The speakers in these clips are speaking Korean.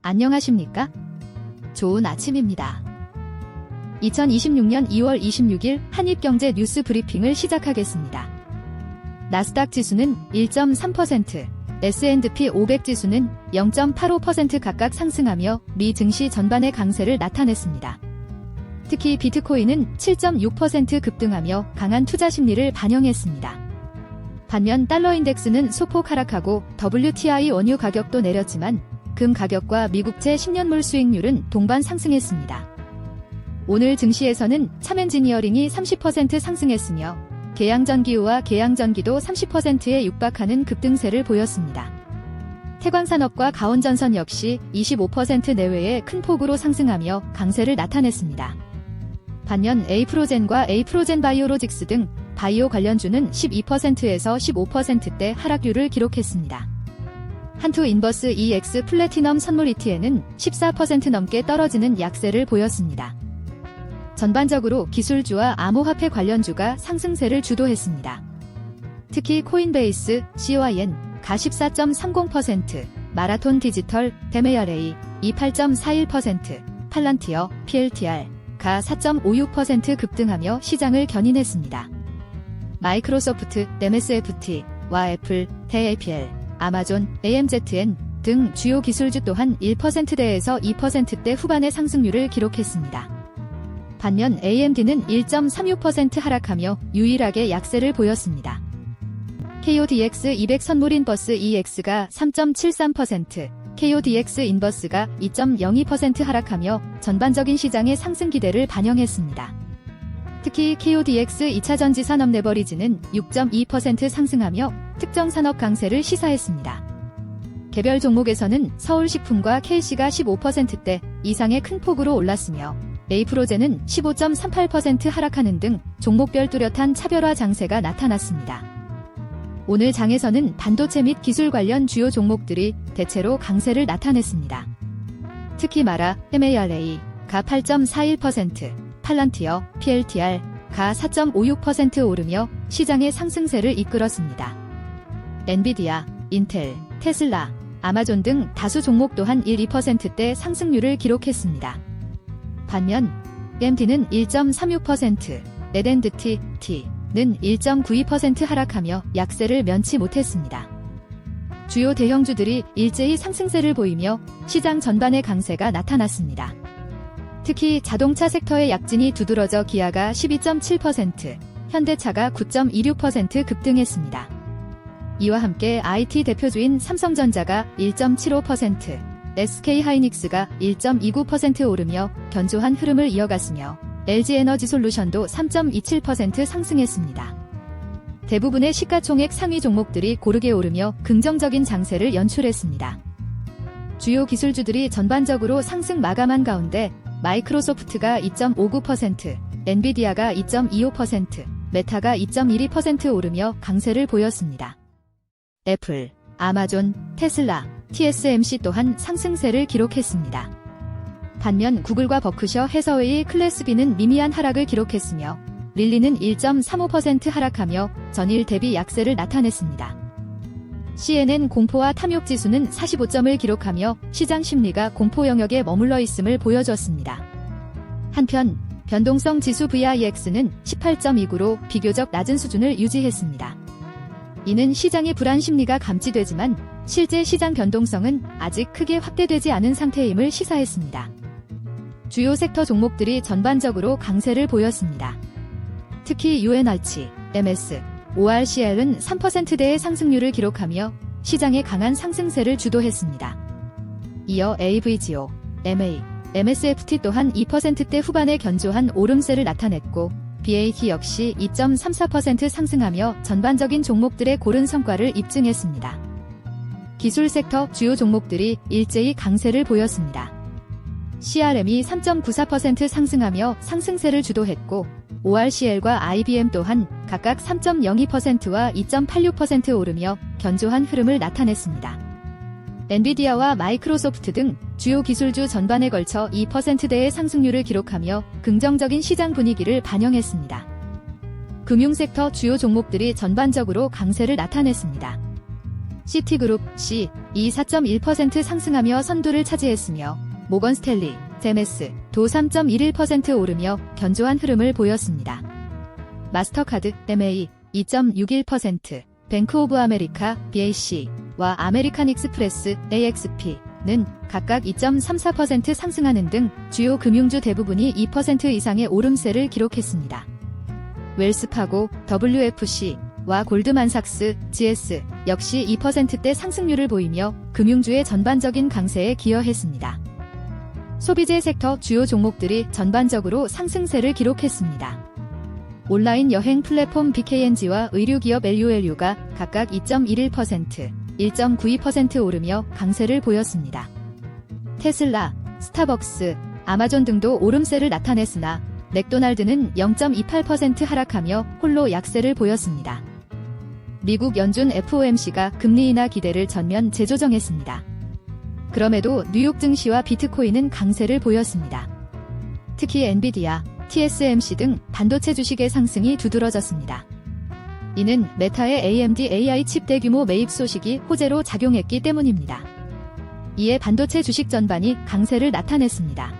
안녕하십니까? 좋은 아침입니다. 2026년 2월 26일 한입경제 뉴스 브리핑을 시작하겠습니다. 나스닥 지수는 1.3%, S&P 500 지수는 0.85% 각각 상승하며 미 증시 전반의 강세를 나타냈습니다. 특히 비트코인은 7.6% 급등하며 강한 투자 심리를 반영했습니다. 반면 달러 인덱스는 소폭 하락하고 WTI 원유 가격도 내렸지만 금 가격과 미국채 10년물 수익률은 동반 상승했습니다. 오늘 증시에서는 참엔지니어링이 30% 상승했으며 계양전기우와 계양전기도 30%에 육박하는 급등세를 보였습니다. 태광산업과 가온전선 역시 25% 내외의 큰 폭으로 상승하며 강세를 나타냈습니다. 반면 에이프로젠과 에이프로젠바이오로직스 등 바이오 관련주는 12%에서 15%대 하락률을 기록했습니다. 한투 인버스 EX 플래티넘 선물 ETN은 14% 넘게 떨어지는 약세를 보였습니다. 전반적으로 기술주와 암호화폐 관련주가 상승세를 주도했습니다. 특히 코인베이스, COIN, 가 14.30%, 마라톤 디지털, 데메아레이, 28.41%, 팔란티어, PLTR, 가 4.56% 급등하며 시장을 견인했습니다. 마이크로소프트, MSFT와 애플, 대APL, 아마존, AMZN 등 주요 기술주 또한 1%대에서 2%대 후반의 상승률을 기록했습니다. 반면 AMD는 1.36% 하락하며 유일하게 약세를 보였습니다. KODX 200 선물인버스 EX가 3.73%, KODX 인버스가 2.02% 하락하며 전반적인 시장의 상승 기대를 반영했습니다. 특히 KODX 2차전지 산업 레버리지는 6.2% 상승하며 특정 산업 강세를 시사했습니다. 개별 종목에서는 서울식품과 KC가 15%대 이상의 큰 폭으로 올랐으며 에이프로젠은 15.38% 하락하는 등 종목별 뚜렷한 차별화 장세가 나타났습니다. 오늘 장에서는 반도체 및 기술 관련 주요 종목들이 대체로 강세를 나타냈습니다. 특히 마라, MARA, 가 8.41%, 팔란티어, PLTR, 가 4.56% 오르며 시장의 상승세를 이끌었습니다. 엔비디아, 인텔, 테슬라, 아마존 등 다수 종목 또한 1-2%대 상승률을 기록했습니다. 반면 AMD는 1.36%, 넷앤드티, T는 1.92% 하락하며 약세를 면치 못했습니다. 주요 대형주들이 일제히 상승세를 보이며 시장 전반의 강세가 나타났습니다. 특히 자동차 섹터의 약진이 두드러져 기아가 12.7%, 현대차가 9.26% 급등했습니다. 이와 함께 IT 대표주인 삼성전자가 1.75%, SK하이닉스가 1.29% 오르며 견조한 흐름을 이어갔으며 LG에너지솔루션도 3.27% 상승했습니다. 대부분의 시가총액 상위 종목들이 고르게 오르며 긍정적인 장세를 연출했습니다. 주요 기술주들이 전반적으로 상승 마감한 가운데 마이크로소프트가 2.59%, 엔비디아가 2.25%, 메타가 2.12% 오르며 강세를 보였습니다. 애플, 아마존, 테슬라, TSMC 또한 상승세를 기록했습니다. 반면 구글과 버크셔 해서웨이 클래스 B는 미미한 하락을 기록했으며 릴리는 1.35% 하락하며 전일 대비 약세를 나타냈습니다. CNN 공포와 탐욕 지수는 45점을 기록하며 시장 심리가 공포 영역에 머물러 있음을 보여줬습니다. 한편 변동성 지수 VIX는 18.29로 비교적 낮은 수준을 유지했습니다. 이는 시장의 불안 심리가 감지되지만 실제 시장 변동성은 아직 크게 확대되지 않은 상태임을 시사했습니다. 주요 섹터 종목들이 전반적으로 강세를 보였습니다. 특히 UNRC, MS, ORCL은 3%대의 상승률을 기록하며 시장의 강한 상승세를 주도했습니다. 이어 AVGO, MA, MSFT 또한 2%대 후반의 견조한 오름세를 나타냈고 BAT 역시 2.34% 상승하며 전반적인 종목들의 고른 성과를 입증했습니다. 기술 섹터 주요 종목들이 일제히 강세를 보였습니다. CRM이 3.94% 상승하며 상승세를 주도했고 ORCL과 IBM 또한 각각 3.02%와 2.86% 오르며 견조한 흐름을 나타냈습니다. 엔비디아와 마이크로소프트 등 주요 기술주 전반에 걸쳐 2%대의 상승률을 기록하며 긍정적인 시장 분위기를 반영했습니다. 금융섹터 주요 종목들이 전반적으로 강세를 나타냈습니다. 시티그룹, C, 이 4.1% 상승하며 선두를 차지했으며 모건 스탠리, 제메스, 도 3.11% 오르며 견조한 흐름을 보였습니다. 마스터카드, MA 2.61%, 뱅크 오브 아메리카, BAC와 아메리칸 익스프레스, AXP는 각각 2.34% 상승하는 등 주요 금융주 대부분이 2% 이상의 오름세를 기록했습니다. 웰스파고, WFC와 골드만삭스, GS 역시 2%대 상승률을 보이며 금융주의 전반적인 강세에 기여했습니다. 소비재 섹터 주요 종목들이 전반적으로 상승세를 기록했습니다. 온라인 여행 플랫폼 BKNG와 의류기업 LULU가 각각 2.11%, 1.92% 오르며 강세를 보였습니다. 테슬라, 스타벅스, 아마존 등도 오름세를 나타냈으나 맥도날드는 0.28% 하락하며 홀로 약세를 보였습니다. 미국 연준 FOMC가 금리 인하 기대를 전면 재조정했습니다. 그럼에도 뉴욕 증시와 비트코인은 강세를 보였습니다. 특히 엔비디아, TSMC 등 반도체 주식의 상승이 두드러졌습니다. 이는 메타의 AMD AI 칩 대규모 매입 소식이 호재로 작용했기 때문입니다. 이에 반도체 주식 전반이 강세를 나타냈습니다.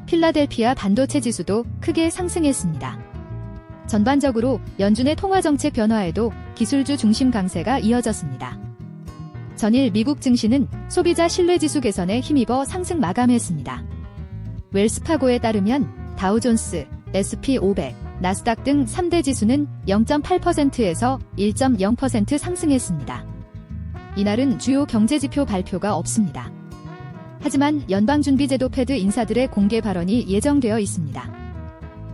필라델피아 반도체 지수도 크게 상승했습니다. 전반적으로 연준의 통화정책 변화에도 기술주 중심 강세가 이어졌습니다. 전일 미국 증시는 소비자 신뢰지수 개선에 힘입어 상승 마감했습니다. 웰스파고에 따르면 다우존스, SP500, 나스닥 등 3대 지수는 0.8%에서 1.0% 상승했습니다. 이날은 주요 경제지표 발표가 없습니다. 하지만 연방준비제도 패드 인사들의 공개 발언이 예정되어 있습니다.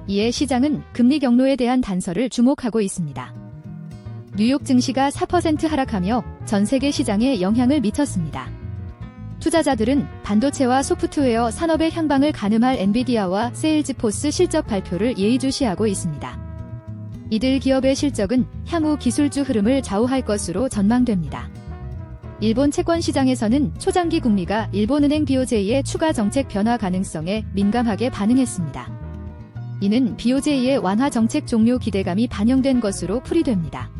이에 시장은 금리 경로에 대한 단서를 주목하고 있습니다. 뉴욕 증시가 4% 하락하며 전 세계 시장에 영향을 미쳤습니다. 투자자들은 반도체와 소프트웨어 산업의 향방을 가늠할 엔비디아와 세일즈포스 실적 발표를 예의주시하고 있습니다. 이들 기업의 실적은 향후 기술주 흐름을 좌우할 것으로 전망됩니다. 일본 채권 시장에서는 초장기 금리가 일본은행 BOJ의 추가 정책 변화 가능성에 민감하게 반응했습니다. 이는 BOJ의 완화 정책 종료 기대감이 반영된 것으로 풀이됩니다.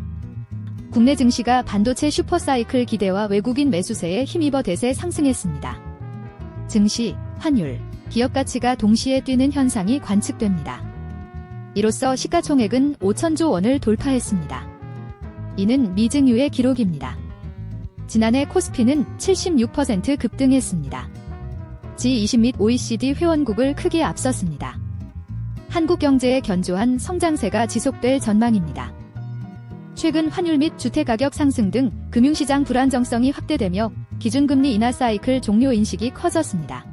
국내 증시가 반도체 슈퍼사이클 기대와 외국인 매수세에 힘입어 대세 상승했습니다. 증시, 환율, 기업 가치가 동시에 뛰는 현상이 관측됩니다. 이로써 시가총액은 5천조 원을 돌파했습니다. 이는 미증유의 기록입니다. 지난해 코스피는 76% 급등했습니다. G20 및 OECD 회원국을 크게 앞섰습니다. 한국 경제의 견조한 성장세가 지속될 전망입니다. 최근 환율 및 주택가격 상승 등 금융시장 불안정성이 확대되며 기준금리 인하 사이클 종료 인식이 커졌습니다.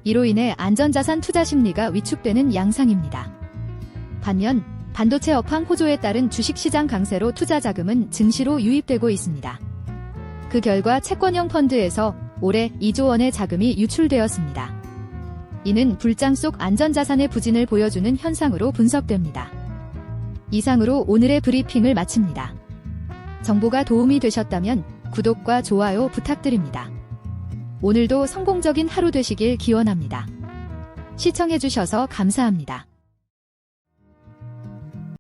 이로 인해 안전자산 투자 심리가 위축되는 양상입니다. 반면 반도체 업황 호조에 따른 주식시장 강세로 투자 자금은 증시로 유입되고 있습니다. 그 결과 채권형 펀드에서 올해 2조 원의 자금이 유출되었습니다. 이는 불장 속 안전자산의 부진을 보여주는 현상으로 분석됩니다. 이상으로 오늘의 브리핑을 마칩니다. 정보가 도움이 되셨다면 구독과 좋아요 부탁드립니다. 오늘도 성공적인 하루 되시길 기원합니다. 시청해주셔서 감사합니다.